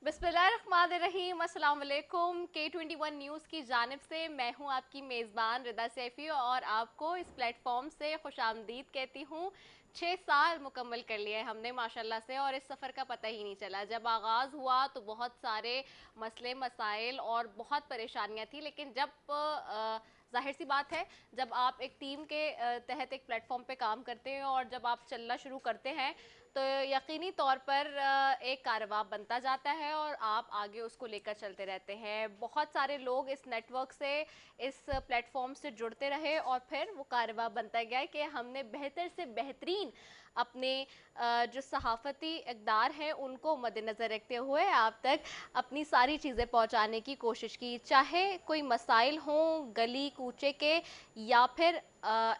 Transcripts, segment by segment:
बिस्मिल्लाहिर्रहमानिर्रहीम, अस्सलाम वालेकुम। K21 न्यूज़ की जानिब से मैं हूं आपकी मेज़बान रिदा सैफ़ी और आपको इस प्लेटफॉर्म से खुशामदीद कहती हूं। 6 साल मुकम्मल कर लिए हमने माशाल्लाह से, और इस सफ़र का पता ही नहीं चला। जब आगाज़ हुआ तो बहुत सारे मसले मसाइल और बहुत परेशानियां थी, लेकिन जब ज़ाहिर सी बात है, जब आप एक टीम के तहत एक प्लेटफॉर्म पे काम करते हैं और जब आप चलना शुरू करते हैं तो यकीनी तौर पर एक कारवां बनता जाता है और आप आगे उसको लेकर चलते रहते हैं। बहुत सारे लोग इस नेटवर्क से, इस प्लेटफॉर्म से जुड़ते रहे और फिर वो कारवां बनता गया कि हमने बेहतर से बेहतरीन अपने जो सहाफ़ती इक़दार हैं उनको मद्देनज़र रखते हुए आप तक अपनी सारी चीज़ें पहुंचाने की कोशिश की। चाहे कोई मसाइल हों गली कूचे के या फिर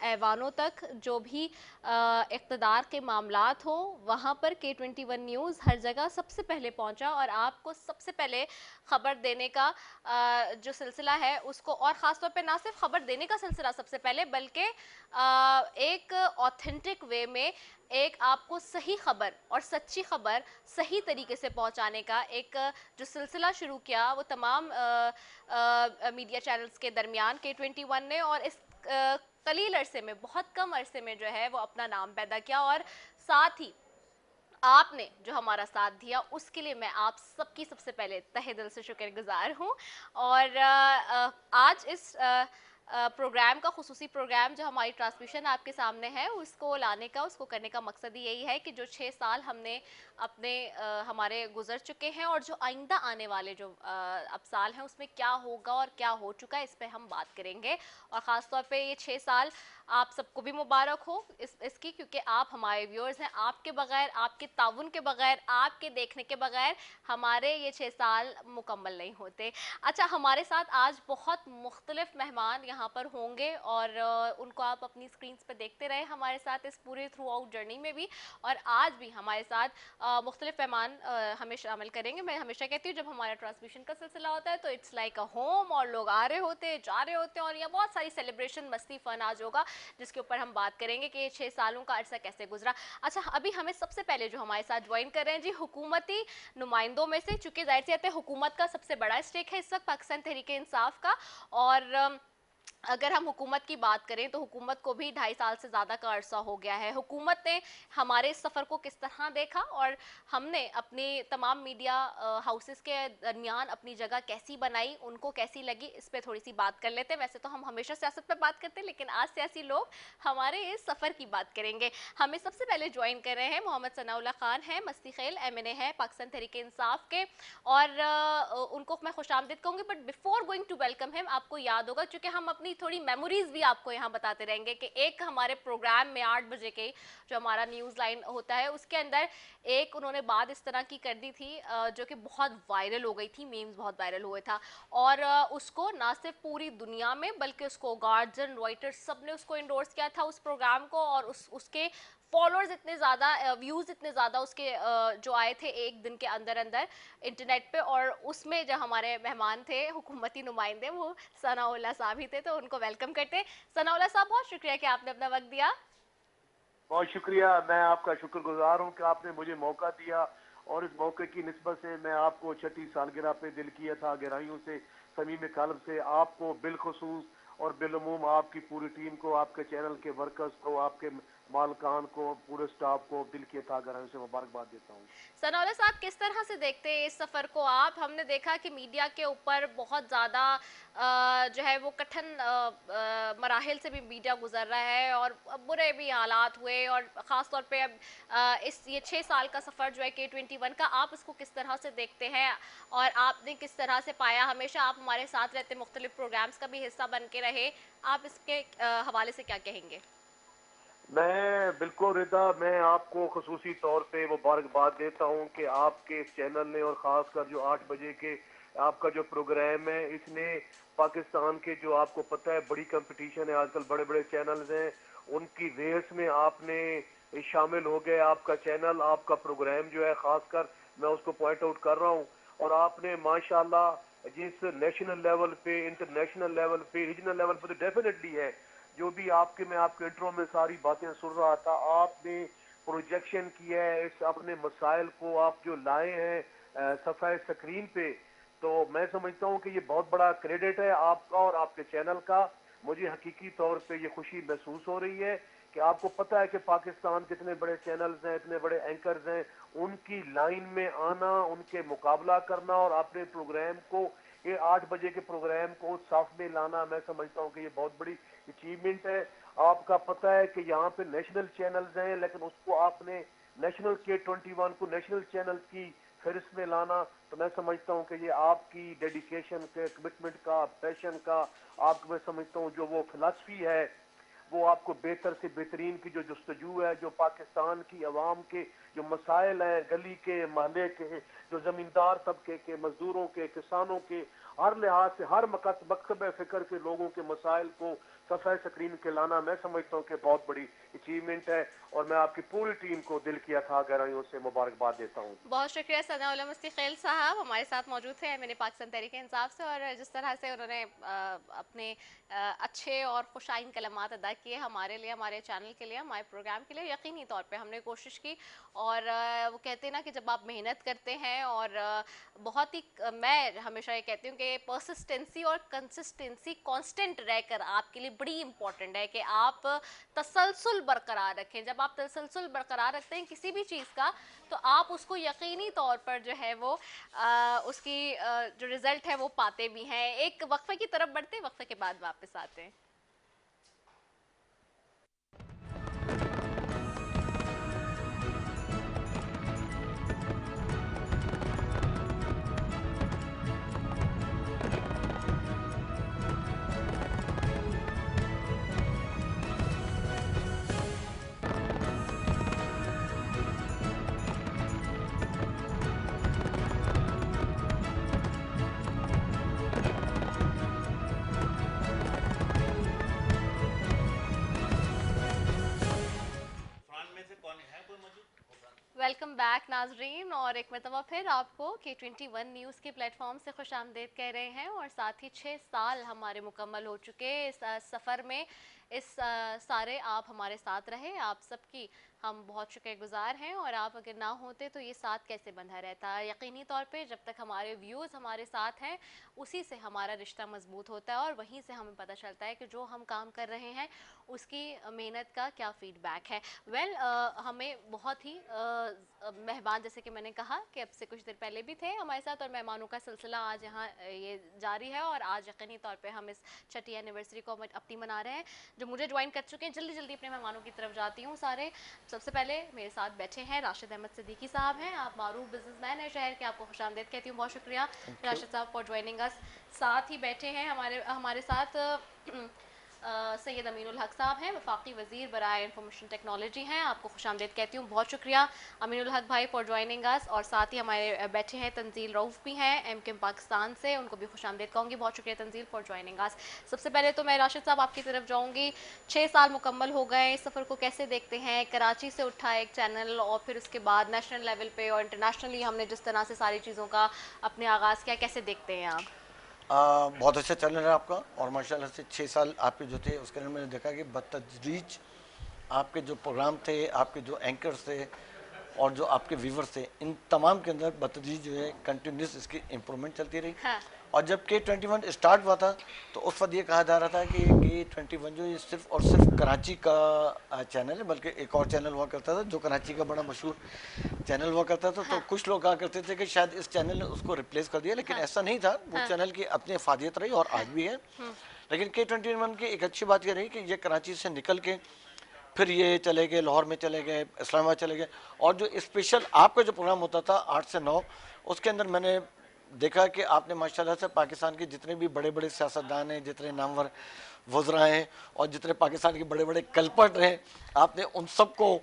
ऐवानों तक, जो भी इक़्तिदार के मामलात हो, वहाँ पर K21 न्यूज़ हर जगह सबसे पहले पहुँचा और आपको सबसे पहले ख़बर देने का जो सिलसिला है उसको, और ख़ास तौर पे ना सिर्फ ख़बर देने का सिलसिला सबसे पहले, बल्कि एक ऑथेंटिक वे में एक आपको सही खबर और सच्ची खबर सही तरीके से पहुंचाने का एक जो सिलसिला शुरू किया, वो तमाम मीडिया चैनल्स के दरमियान K21 ने, और इस कलील अरसे में, बहुत कम अरसे में जो है वो अपना नाम पैदा किया। और साथ ही आपने जो हमारा साथ दिया उसके लिए मैं आप सबकी सबसे पहले तहे दिल से शुक्रगुजार हूँ। और आज इस प्रोग्राम का, खुसूसी प्रोग्राम जो हमारी ट्रांसमिशन आपके सामने है, उसको लाने का, उसको करने का मकसद ही यही है कि जो 6 साल हमने अपने हमारे गुजर चुके हैं और जो आइंदा आने वाले जो अब साल हैं उसमें क्या होगा और क्या हो चुका है, इस पे हम बात करेंगे। और ख़ास तौर पे ये 6 साल आप सबको भी मुबारक हो इसकी, क्योंकि आप हमारे व्यूअर्स हैं। आपके बगैर, आपके ताउन के बगैर, आपके देखने के बगैर हमारे ये 6 साल मुकम्मल नहीं होते। अच्छा, हमारे साथ आज बहुत मुख्तलिफ मेहमान यहाँ पर होंगे और उनको आप अपनी स्क्रीन्स पे देखते रहे हमारे साथ इस पूरे थ्रू आउट जर्नी में भी। और आज भी हमारे साथ मुख्तलिफ मेहमान हमें शामिल करेंगे। मैं हमेशा कहती हूँ, जब हमारा ट्रांसमिशन का सिलसिला होता है तो इट्स लाइक अ होम, और लोग आ रहे होते, जा रहे होते हैं, और यह बहुत सारी सेलिब्रेशन, मस्ती, फन आज होगा, जिसके ऊपर हम बात करेंगे कि ये 6 सालों का अरसा कैसे गुजरा। अच्छा, अभी हमें सबसे पहले जो हमारे साथ ज्वाइन कर रहे हैं जी, हुकूमती नुमाइंदों में से, चूंकि जाहिर सी बात है हुकूमत का सबसे बड़ा स्टेक है इस वक्त पाकिस्तान तहरीक इंसाफ का। और अगर हम हुकूमत की बात करें तो हुकूमत को भी 2.5 साल से ज़्यादा का अरसा हो गया है। हुकूमत ने हमारे इस सफ़र को किस तरह देखा और हमने अपने तमाम मीडिया हाउसेस के दरमियान अपनी जगह कैसी बनाई, उनको कैसी लगी, इस पर थोड़ी सी बात कर लेते हैं। वैसे तो हम हमेशा सियासत पर बात करते हैं, लेकिन आज सियासी लोग हमारे इस सफ़र की बात करेंगे। हमें सबसे पहले ज्वाइन कर रहे हैं मोहम्मद सनाउल्लाह खान हैं, मस्ती खेल MNA है पाकिस्तान तहरीक इंसाफ के, और उनको मैं खुशामदीद कहूँगी। But before going to welcome him, आपको याद होगा, क्योंकि हम अपनी थोड़ी मेमोरीज भी आपको यहाँ बताते रहेंगे, कि एक हमारे प्रोग्राम में 8 बजे के जो हमारा न्यूज़ लाइन होता है उसके अंदर एक उन्होंने बात इस तरह की कर दी थी जो कि बहुत वायरल हो गई थी, मीम्स बहुत वायरल हुए था। और उसको ना सिर्फ पूरी दुनिया में, बल्कि उसको गार्जियन, रॉयटर्स, सब ने उसको इंडोर्स किया था उस प्रोग्राम को, और उसके फॉलोअर्स इतने ज़्यादा, व्यूज़ इतने ज़्यादा उसके जो आए थे एक दिन के अंदर अंदर इंटरनेट पे। और उसमें जो हमारे मेहमान थे हुकूमती नुमाइंदे, वो सनाउल्लाह साहब ही थे, तो उनको वेलकम करते हैं। सनाउल्लाह साहब, बहुत शुक्रिया कि आपने अपना वक्त दिया। बहुत शुक्रिया। मैं आपका शुक्रगुजार हूँ कि आपने मुझे मौका दिया, और इस मौके की निस्बत से मैं आपको 6ठी सालगिरह पे दिल किया था गहराइयों से, समीम कल्ब से आपको बिलखसूस और बिलूम आपकी पूरी टीम को, आपके चैनल के वर्कर्स को, आपके मालकान को, पूरे स्टाफ को दिल किया था गहराइयों से मुबारकबाद देता हूँ। सनौला साहब, किस तरह से देखते हैं इस सफ़र को आप? हमने देखा कि मीडिया के ऊपर बहुत ज़्यादा जो है वो कठिन मराहिल से भी मीडिया गुजर रहा है, और बुरे भी हालात हुए, और ख़ास तौर पे अब इस ये 6 साल का सफ़र जो है K21 का, आप इसको किस तरह से देखते हैं और आपने किस तरह से पाया? हमेशा आप हमारे साथ रहते, मुख्तलिफ प्रोग्राम्स का भी हिस्सा बन के रहे, आप इसके हवाले से क्या कहेंगे? मैं बिल्कुल रिदा, मैं आपको खसूसी तौर पे मुबारकबाद देता हूँ कि आपके इस चैनल ने, और ख़ासकर जो 8 बजे के आपका जो प्रोग्राम है, इसने पाकिस्तान के, जो आपको पता है बड़ी कंपटीशन है आजकल, बड़े बड़े चैनल्स हैं, उनकी रेस में आपने शामिल हो गए। आपका चैनल, आपका प्रोग्राम जो है ख़ासकर, मैं उसको पॉइंट आउट कर रहा हूँ। और आपने माशाल्लाह जिस नेशनल लेवल पे, इंटरनेशनल लेवल पे, रीजनल लेवल पे तो डेफिनेटली है, जो भी आपके, मैं आपके इंट्रो में सारी बातें सुन रहा था, आपने प्रोजेक्शन किया है, इस अपने मसाइल को आप जो लाए हैं, सफ़ाए स्क्रीन पे, तो मैं समझता हूँ कि ये बहुत बड़ा क्रेडिट है आपका और आपके चैनल का। मुझे हकीकी तौर पे ये खुशी महसूस हो रही है कि आपको पता है कि पाकिस्तान कितने बड़े चैनल्स हैं, इतने बड़े एंकर्स हैं, उनकी लाइन में आना, उनके मुकाबला करना और अपने प्रोग्राम को, ये 8 बजे के प्रोग्राम को साफ में लाना, मैं समझता हूँ कि ये बहुत बड़ी अचीवमेंट है। आपका पता है कि यहाँ पे नेशनल चैनल्स हैं, लेकिन उसको आपने नेशनल K21 को नेशनल चैनल की फहरिस्त में लाना, तो मैं समझता हूँ कि ये आपकी डेडिकेशन के, कमिटमेंट का, पैशन का, आपको मैं समझता हूँ जो वो फिलासफी है, वो आपको बेहतर से बेहतरीन की जो जस्तजू है, जो पाकिस्तान की आवाम के जो मसाइल हैं, गली के, महल्ले के, जो ज़मींदार तबके के, मजदूरों के, किसानों के, हर लिहाज से हर मकतब फ़िक्र के लोगों के मसाइल को सफ़ाए स्क्रीन के लाना, मैं समझता हूँ कि बहुत बड़ी अचीवमेंट है, और मैं आपकी पूरी टीम को दिल की अथाह गहराइयों से मुबारकबाद देता हूँ। बहुत शुक्रिया सनाउल्लाह मुफ्ती खैल साहब हमारे साथ मौजूद थे मैंने पाकिस्तान तहरीक इंसाफ से, और जिस तरह से उन्होंने अपने अच्छे और खुशाइन कलमात अदा किए हमारे लिए, हमारे चैनल के लिए, हमारे प्रोग्राम के लिए, यकीनी तौर पे हमने कोशिश की। और वो कहते हैं ना कि जब आप मेहनत करते हैं और बहुत ही मैं हमेशा ये कहती हूँ कि परसिस्टेंसी और कंसिस्टेंसी कांस्टेंट रहकर आपके लिए बड़ी इंपॉर्टेंट है कि आप तसलसल बरकरार रखें। जब आप तसलसल बरकरार रखते हैं किसी भी चीज़ का, तो आप उसको यकीनी तौर पर जो है वो उसकी जो रिजल्ट है वो पाते भी हैं। एक वक्फे की तरफ बढ़ते हैं, वक्फे के बाद वापस आते हैं। वेलकम बैक नाजरीन, और एक मरतबा फिर आपको K21 न्यूज़ के प्लेटफॉर्म से खुश आमदेद कह रहे हैं। और साथ ही 6 साल हमारे मुकम्मल हो चुके इस सफ़र में। इस सारे आप हमारे साथ रहे, आप सबकी हम बहुत शुक्रगुजार हैं। और आप अगर ना होते तो ये साथ कैसे बंधा रहता। यकीनी तौर पे जब तक हमारे व्यूज़ हमारे साथ हैं, उसी से हमारा रिश्ता मजबूत होता है, और वहीं से हमें पता चलता है कि जो हम काम कर रहे हैं उसकी मेहनत का क्या फीडबैक है। हमें बहुत ही मेहमान, जैसे कि मैंने कहा कि अब से कुछ देर पहले भी थे हमारे साथ, और मेहमानों का सिलसिला आज यहाँ ये जारी है। और आज यकीनी तौर पे हम इस छठी एनिवर्सरी को अपनी मना रहे हैं। जो मुझे ज्वाइन कर चुके हैं, जल्दी जल्दी अपने मेहमानों की तरफ जाती हूँ सारे। सबसे पहले मेरे साथ बैठे हैं राशिद अहमद सिद्दीकी साहब हैं, आप मारूफ बिजनेसमैन हैं शहर के, आपको खुशामदीद कहती हूँ, बहुत शुक्रिया राशिद साहब फॉर ज्वाइनिंग अस। साथ ही बैठे हैं हमारे साथ सैयद अमीनुल हक साहब हैं, वफाकी वज़ीर बराए इंफॉर्मेशन टेक्नोलॉजी हैं, आपको खुशामदीद कहती हूँ, बहुत शुक्रिया अमीनुल हक भाई फॉर ज्वाइनिंग अस। और साथ ही हमारे बैठे हैं तंजील रऊफ़ भी हैं MKM पाकिस्तान से, उनको भी खुशामदीद कहूँगी, बहुत शुक्रिया तंजील फॉर ज्वाइनिंग अस। सबसे पहले तो मैं राशिद साहब आपकी तरफ जाऊँगी। 6 साल मुकम्मल हो गए, इस सफ़र को कैसे देखते हैं? कराची से उठा एक चैनल और फिर उसके बाद नेशनल लेवल पे और इंटरनेशनली हमने जिस तरह से सारी चीज़ों का अपने आगाज़ किया, कैसे देखते हैं आप? बहुत अच्छा चैनल है आपका, और माशाल्लाह से 6 साल आपके जो थे उसके अंदर मैंने देखा कि बतदरीज आपके जो प्रोग्राम थे, आपके जो एंकर्स थे और जो आपके व्यूवर्स थे, इन तमाम के अंदर बतदरीज जो है कंटिन्यूस इसकी इम्प्रूवमेंट चलती रही। हाँ। और जब K21 स्टार्ट हुआ था तो उस वक्त ये कहा जा रहा था कि K21 जो ये सिर्फ और सिर्फ कराची का चैनल है, बल्कि एक और चैनल हुआ करता था जो कराची का बड़ा मशहूर चैनल हुआ करता था। तो कुछ लोग कहा करते थे कि शायद इस चैनल ने उसको रिप्लेस कर दिया, लेकिन ऐसा नहीं था। वो चैनल की अपनी अफादियत रही और आज भी है। लेकिन K21 की एक अच्छी बात ये रही कि ये कराची से निकल के फिर ये चले गए, लाहौर में चले गए, इस्लामाबाद चले गए, और जो स्पेशल आपका जो प्रोग्राम होता था 8 से 9, उसके अंदर मैंने देखा कि आपने माशाल्लाह से पाकिस्तान के जितने भी बड़े बड़े सियासतदान हैं, जितने नामवर वज़रा हैं और जितने पाकिस्तान के बड़े बड़े कल्पट हैं, आपने उन सबको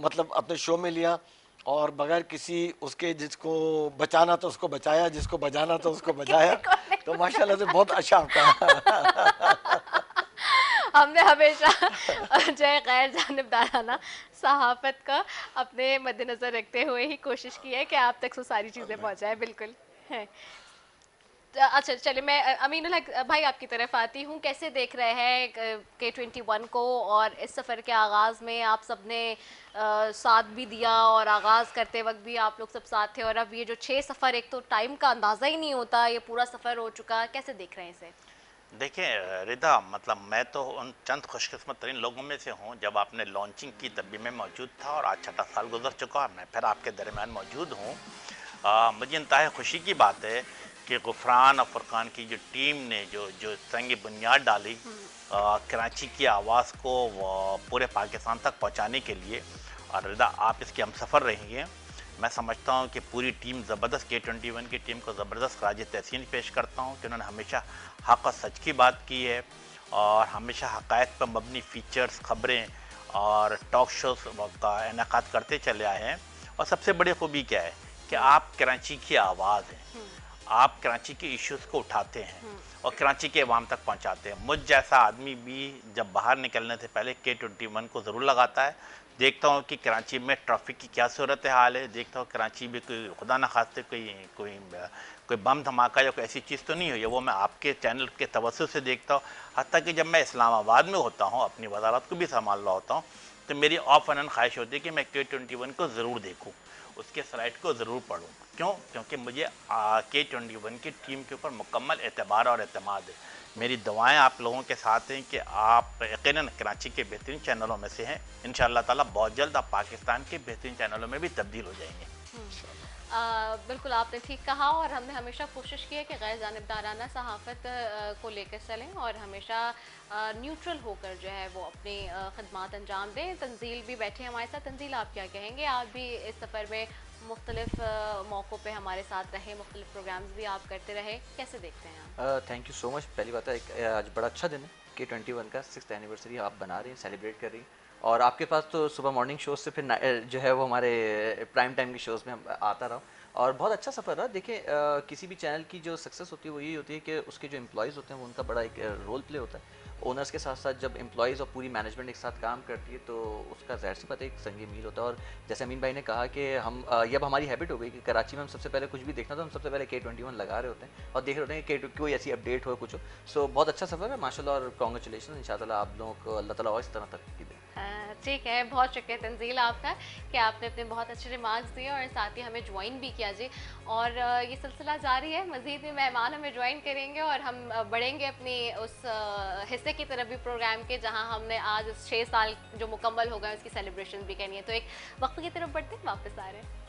मतलब अपने शो में लिया, और बगैर किसी उसके, जिसको बचाना था उसको बचाया, जिसको बजाना था उसको बजाया। तो माशाल्लाह से बहुत अच्छा आपका हमने हमेशा जो है गैर जानिबदाराना सहाफत का अपने मद्देनजर रखते हुए ही कोशिश की है कि आप तक वो सारी चीज़ें पहुंचाएं। बिल्कुल है। अच्छा चलिए, मैं अमीनुल हक भाई आपकी तरफ आती हूँ। कैसे देख रहे हैं K21 को, और इस सफ़र के आगाज़ में आप सबने साथ भी दिया, और आगाज़ करते वक्त भी आप लोग सब साथ थे, और अब ये जो 6 सफ़र, एक तो टाइम का अंदाज़ा ही नहीं होता, ये पूरा सफ़र हो चुका, कैसे देख रहे हैं इसे? देखिए रिदा, मतलब मैं तो उन चंद खुशकिस्मत तरीन लोगों में से हूँ। जब आपने लॉन्चिंग की तब भी मैं मौजूद था, और आज छठा साल गुजर चुका, मैं फिर आपके दरमियान मौजूद हूँ। मुझे इंतहाई खुशी की बात है कि गुफरान और फुरकान की जो टीम ने जो जो संग बुनियाद डाली कराची की आवाज़ को पूरे पाकिस्तान तक पहुँचाने के लिए, और रिदा आप इसके हम सफ़र रही हैं। मैं समझता हूँ कि पूरी टीम ज़बरदस्त, K21 की टीम को ज़बरदस्त खराज तहसीन पेश करता हूँ कि उन्होंने हमेशा हक़ और सच की बात की है, और हमेशा हक़ाइक़ पर मबनी फ़ीचर्स, ख़बरें और टॉक शोज़ का इनेकाद करते चले आए हैं। और सबसे बड़ी खूबी क्या है कि आप कराची की आवाज़ हैं, आप कराची के इश्यूज़ को उठाते हैं और कराची के अवाम तक पहुंचाते हैं। मुझ जैसा आदमी भी जब बाहर निकलने से पहले K21 को ज़रूर लगाता है। देखता हूँ कि कराची में ट्रैफिक की क्या सूरत हाल है, देखता हूँ कराची में कोई खुदा न खास्ते कोई बम धमाका या कोई ऐसी चीज़ तो नहीं हुई है, वो मैं आपके चैनल के तवज्जुह से देखता हूँ। हत्ता कि जब मैं इस्लामाबाद में होता हूँ, अपनी वजारत को भी संभाल रहा होता हूँ, तो मेरी ऑफ एंड ख्वाहिश होती है कि मैं K21 को ज़रूर देखूँ, उसके स्लाइड को ज़रूर पढूँ। क्यों? क्योंकि मुझे K21 की टीम के ऊपर मुकम्मल एतबार और एतमाद है। मेरी दुआएं आप लोगों के साथ हैं कि आप यकीनन कराची के बेहतरीन चैनलों में से हैं। इंशाअल्लाह ताला बहुत जल्द आप पाकिस्तान के बेहतरीन चैनलों में भी तब्दील हो जाएंगे। बिल्कुल आपने ठीक कहा, और हमने हमेशा कोशिश की है कि गैर जानिबदाराना सहाफ़त को लेकर चलें, और हमेशा न्यूट्रल होकर जो है वो अपनी खदमात अंजाम दें। तंजील भी बैठे हमारे साथ। तंजील, आप क्या कहेंगे? आप भी इस सफ़र में मुख्तलिफ मौक़ों पे हमारे साथ रहे, मुख्तलिफ प्रोग्राम्स भी आप करते रहे, कैसे देखते हैं आप? Thank you so much. पहली बात है, आज बड़ा अच्छा दिन है। K21 का 6th एनिवर्सरी आप बना रहे हैं, सेलिब्रेट कर रही हैं, और आपके पास तो सुबह मॉर्निंग शोज से फिर जो है वो हमारे प्राइम टाइम के शोज़ में हम आता रहा, और बहुत अच्छा सफ़र रहा। देखिए किसी भी चैनल की जो सक्सेस होती है वो यही होती है कि उसके जो एम्प्लॉयज़ होते हैं वो उनका बड़ा एक रोल प्ले होता है। ओनर्स के साथ साथ जब एम्प्लॉयज़ और पूरी मैनेजमेंट एक साथ काम करती है तो उसका ज़ाहिर सी बात है एक संग मील होता है। और जैसे अमीन भाई ने कहा कि हम ये अब हमारी हैबिट हो गई कि कराची में हम सबसे पहले कुछ भी देखना तो हम सबसे पहले K21 लगा रहे होते हैं और देख रहे होते हैं कि कोई ऐसी अपडेट हो कुछ हो। सो बहुत अच्छा सफ़र है माशाल्लाह, और कॉन्ग्रेचुलेशन। इंशाल्लाह आप लोगों को अल्लाह ताला और इस तरह तरक्की दे। ठीक है, बहुत शुक्रिया तंजील आपका कि आपने अपने बहुत अच्छे रिमार्क्स दिए, और साथ ही हमें ज्वाइन भी किया जी। और ये सिलसिला जारी है, मज़ीद भी मेहमान हमें ज्वाइन करेंगे, और हम बढ़ेंगे अपनी उस हिस्से की तरफ भी प्रोग्राम के, जहां हमने आज 6 साल जो मुकम्मल हो गए उसकी सेलिब्रेशन भी करनी है। तो एक वक्त की तरफ बढ़ते हैं, वापस आ रहे हैं।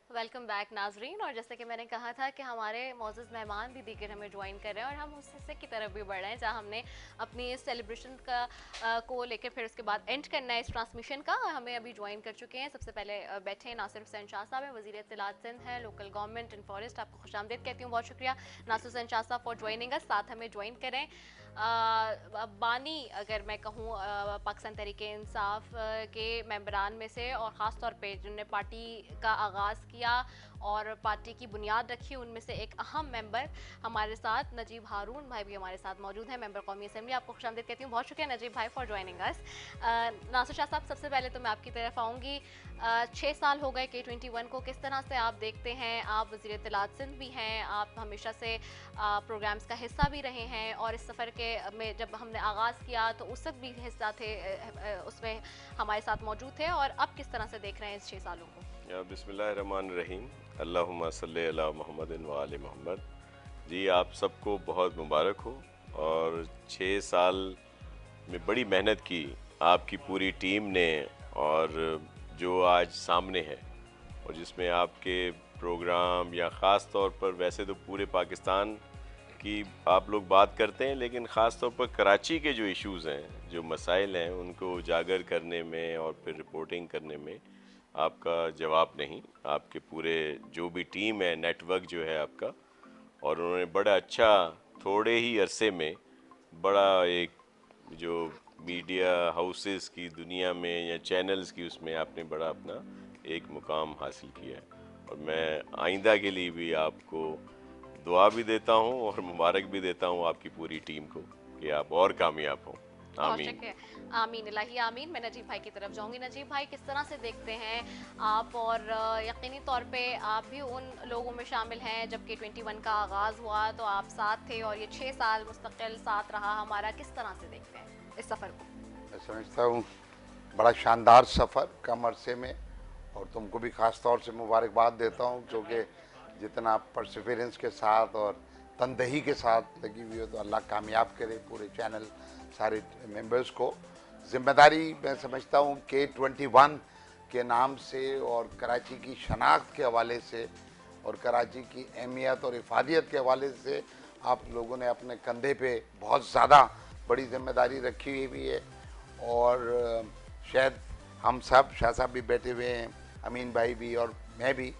वेलकम बैक नाजरीन। और जैसे कि मैंने कहा था कि हमारे मौजूद मेहमान भी दीगर हमें ज्वाइन कर रहे हैं, और हम उस हिस्से की तरफ भी बढ़ रहे हैं जहां हमने अपनी सेलिब्रेशन का को लेकर फिर उसके बाद एंड करना है इस ट्रांसमिशन का। हमें अभी ज्वाइन कर चुके हैं, सबसे पहले बैठे हैं नासिर हुसैन शाह साहब हैं, वज़ीर इत्तलात सिंध हैं, लोकल गवर्नमेंट एंड फॉरेस्ट। आपको खुशामदीद कहती हूँ, बहुत शुक्रिया नासिर हुसैन शाह साहब फॉर ज्वाइनिंग अस। साथ हमें ज्वाइन करें बानी, अगर मैं कहूँ पाकिस्तान तहरीक इंसाफ के मेंबरान में से, और ख़ास तौर पे जिन्होंने पार्टी का आगाज़ किया और पार्टी की बुनियाद रखी, उनमें से एक अहम मेंबर हमारे साथ नजीब हारून भाई भी हमारे साथ मौजूद हैं, मेंबर कौमी असेंबली। आपको खुशामदीद कहती हूँ, बहुत शुक्रिया नजीब भाई for joining us. Nasir Shah साहब, सबसे पहले तो मैं आपकी तरफ आऊँगी। 6 साल हो गए K21 को, किस तरह से आप देखते हैं? आप वज़ीर इत्तलात सिंध भी हैं, आप हमेशा से प्रोग्राम्स का हिस्सा भी रहे हैं, और इस सफ़र के में जब हमने आगाज़ किया तो उस वक्त भी हिस्सा थे, उसमें हमारे साथ मौजूद थे, और अब किस तरह से देख रहे हैं इस 6 सालों को? बिस्मिल्लाहिर्रहमानिर्रहीम, अल्लाहुम्मा सल्ली अला मुहम्मदिन व आले मोहम्मद। जी आप सबको बहुत मुबारक हो, और 6 साल में बड़ी मेहनत की आपकी पूरी टीम ने, और जो आज सामने है और जिसमें आपके प्रोग्राम या ख़ास तौर पर, वैसे तो पूरे पाकिस्तान की आप लोग बात करते हैं, लेकिन ख़ास तौर पर कराची के जो इश्यूज़ हैं, जो मसाइल हैं, उनको उजागर करने में और फिर रिपोर्टिंग करने में आपका जवाब नहीं, आपके पूरे जो भी टीम है, नेटवर्क जो है आपका, और उन्होंने बड़ा अच्छा थोड़े ही अरसे में बड़ा एक जो मीडिया हाउसेस की दुनिया में या चैनल्स की उसमें आपने बड़ा अपना एक मुकाम हासिल किया है। और मैं आइंदा के लिए भी आपको दुआ भी देता हूँ और मुबारक भी देता हूँ आपकी पूरी टीम को कि आप और कामयाब हों। बहुत आमीन। शुक्रिया। आमीन इलाही आमीन। मैं नजीब भाई की तरफ जाऊंगी। नजीब भाई, किस तरह से देखते हैं आप, और यकीनी तौर पे आप भी उन लोगों में शामिल हैं जब K21 का आगाज़ हुआ तो आप साथ थे और ये 6 साल मुस्तकिल साथ रहा हमारा, किस तरह से देखते हैं इस सफ़र को? मैं समझता हूँ बड़ा शानदार सफ़र कम अरसे में, और तुमको भी ख़ास तौर से मुबारकबाद देता हूँ क्योंकि जितना परसिवरेंस के साथ और तनदही के साथ लगी हुई हो, तो अल्लाह कामयाब करे पूरे चैनल सारे मेंबर्स को। ज़िम्मेदारी मैं समझता हूँ K21 के नाम से और कराची की शनाख्त के हवाले से और कराची की अहमियत और इफादियत के हवाले से आप लोगों ने अपने कंधे पे बहुत ज़्यादा बड़ी जिम्मेदारी रखी हुई भी है। और शायद हम सब, शाह साहब भी बैठे हुए हैं, अमीन भाई भी और मैं भी,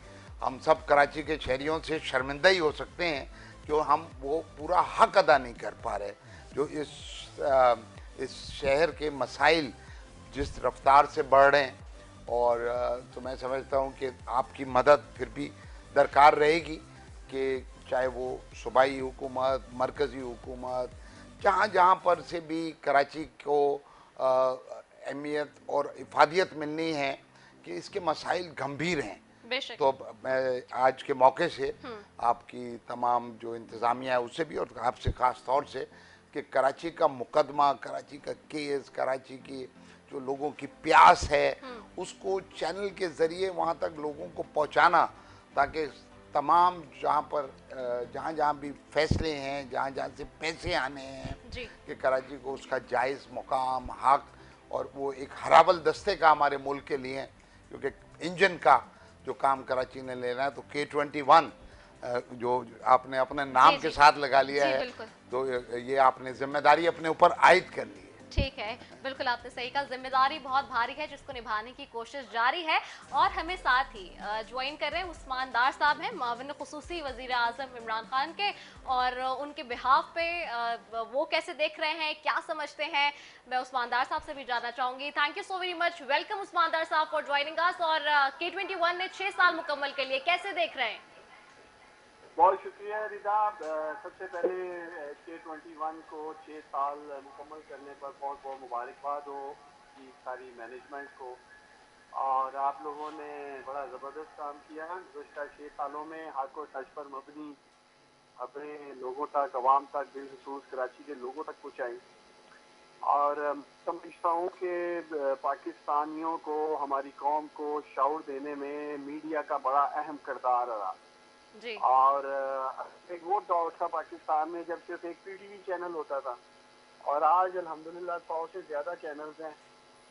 हम सब कराची के शहरियों से शर्मिंदा ही हो सकते हैं कि हम वो पूरा हक अदा नहीं कर पा रहे जो इस शहर के मसाइल जिस रफ्तार से बढ़ रहे हैं। और तो मैं समझता हूँ कि आपकी मदद फिर भी दरकार रहेगी कि चाहे वो सूबाई हुकूमत, मरकज़ी हुकूमत, जहाँ जहाँ पर से भी कराची को अहमियत और इफादियत मिलनी है कि इसके मसाइल गंभीर हैं। तो मैं आज के मौके से आपकी तमाम जो इंतज़ामिया है उससे भी और आपसे ख़ास तौर से कि कराची का मुकदमा, कराची का केस, कराची की जो लोगों की प्यास है उसको चैनल के ज़रिए वहाँ तक लोगों को पहुँचाना, ताकि तमाम जहाँ जहाँ भी फैसले हैं, जहाँ जहाँ से पैसे आने हैं कि कराची को उसका जायज़ मुकाम, हक, और वो एक हराबल दस्ते का हमारे मुल्क के लिए, क्योंकि इंजन का जो काम कराची ने लेना है, तो K21 जो आपने अपने नाम के साथ लगा लिया है, तो ये आपने जिम्मेदारी अपने ऊपर आयद कर ली है। ठीक है, बिल्कुल आपने सही कहा, जिम्मेदारी बहुत भारी है जिसको निभाने की कोशिश जारी है। और हमें साथ ही ज्वाइन कर रहे हैं उस्मान दार साहब हैं, माविन खुसूसी वज़ीर आज़म इमरान खान के, और उनके बिहाफ पे वो कैसे देख रहे हैं, क्या समझते हैं, मैं उस्मान दार साहब से भी जानना चाहूँगी। Thank you so very much, welcome Usman दार साहब फॉर ज्वाइनिंग अस। और K21 ने 6 साल मुकम्मल के लिए कैसे देख रहे हैं? बहुत शुक्रिया रिदा। सबसे पहले K21 को 6 साल मुकम्मल करने पर बहुत बहुत मुबारकबाद हो की सारी मैनेजमेंट को, और आप लोगों ने बड़ा ज़बरदस्त काम किया। गुज़श्ता 6 सालों में हक और सच पर मबनी अपने लोगों तक, अवाम तक, बिलखुसूस कराची के लोगों तक पहुँचाई। और समझता हूँ कि पाकिस्तानियों को, हमारी कौम को शऊर देने में मीडिया का बड़ा अहम किरदार रहा। और एक वो दौर था पाकिस्तान में जब सिर्फ एक PTV चैनल होता था, और आज अल्हम्दुलिल्लाह 100 से ज़्यादा चैनल्स हैं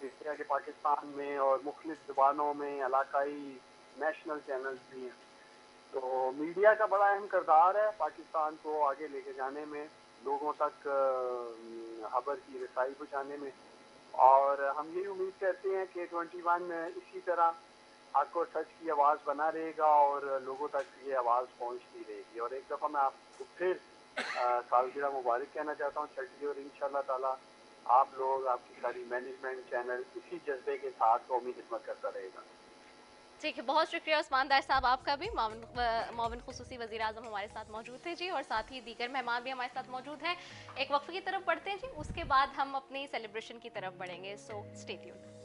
इस तरह के पाकिस्तान में, और मुख्तलिफ ज़ुबानों में इलाकाई नेशनल चैनल्स भी हैं। तो मीडिया का बड़ा अहम किरदार है पाकिस्तान को आगे लेके जाने में, लोगों तक खबर की रसाई पहुँचाने में। और हम यही उम्मीद करते हैं कि K21 इसी तरह हक और सच की आवाज़ बना रहेगा और लोगों तक ये आवाज़ पहुंचती रहेगी। और एक दफ़ा मैं आपको फिर सालगिरह मुबारक कहना चाहता हूँ, छठी, और इंशाल्लाह ताला आप लोग, आपकी सारी मैनेजमेंट, चैनल इसी जज्बे के साथ कौमी खिदमत करता रहेगा। ठीक है, बहुत शुक्रिया उस्मान दार साहब आपका भी। माविन खुसूसी वज़ीर आज़म हमारे साथ मौजूद थे जी, और साथ ही दीगर मेहमान भी हमारे साथ मौजूद हैं। एक वक्फे की तरफ बढ़ते हैं जी, उसके बाद हम अपनी सेलिब्रेशन की तरफ बढ़ेंगे। So stay tuned.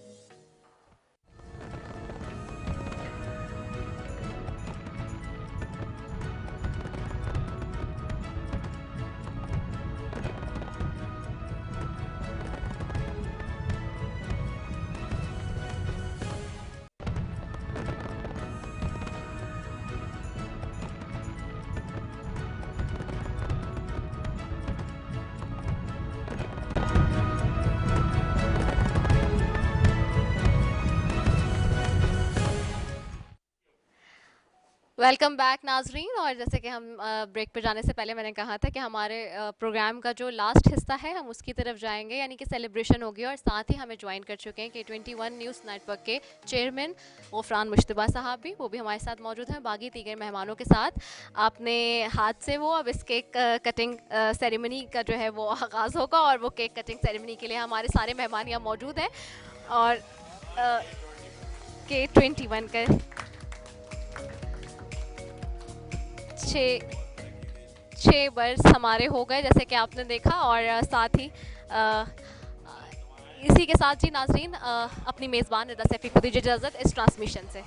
Welcome back नाजरीन। और जैसे कि हम ब्रेक पर जाने से पहले मैंने कहा था कि हमारे प्रोग्राम का जो लास्ट हिस्सा है हम उसकी तरफ जाएंगे, यानी कि सेलिब्रेशन होगी। और साथ ही हमें ज्वाइन कर चुके हैं K21 न्यूज़ नेटवर्क के चेयरमैन गफरान मुश्तबा साहब भी, वो भी हमारे साथ मौजूद हैं बाकी दीगर मेहमानों के साथ। आपने हाथ से वो अब इस केक कटिंग सेरेमनी का जो है वो आगाज़ होगा, और वो केक कटिंग सेरेमनी के लिए हमारे सारे मेहमान यहाँ मौजूद हैं। और K21 का 6 वर्ष हमारे हो गए, जैसे कि आपने देखा। और साथ ही इसी के साथ जी नाजरीन अपनी मेज़बान रिदा सैफी को दीजिए इजाज़त इस ट्रांसमिशन से।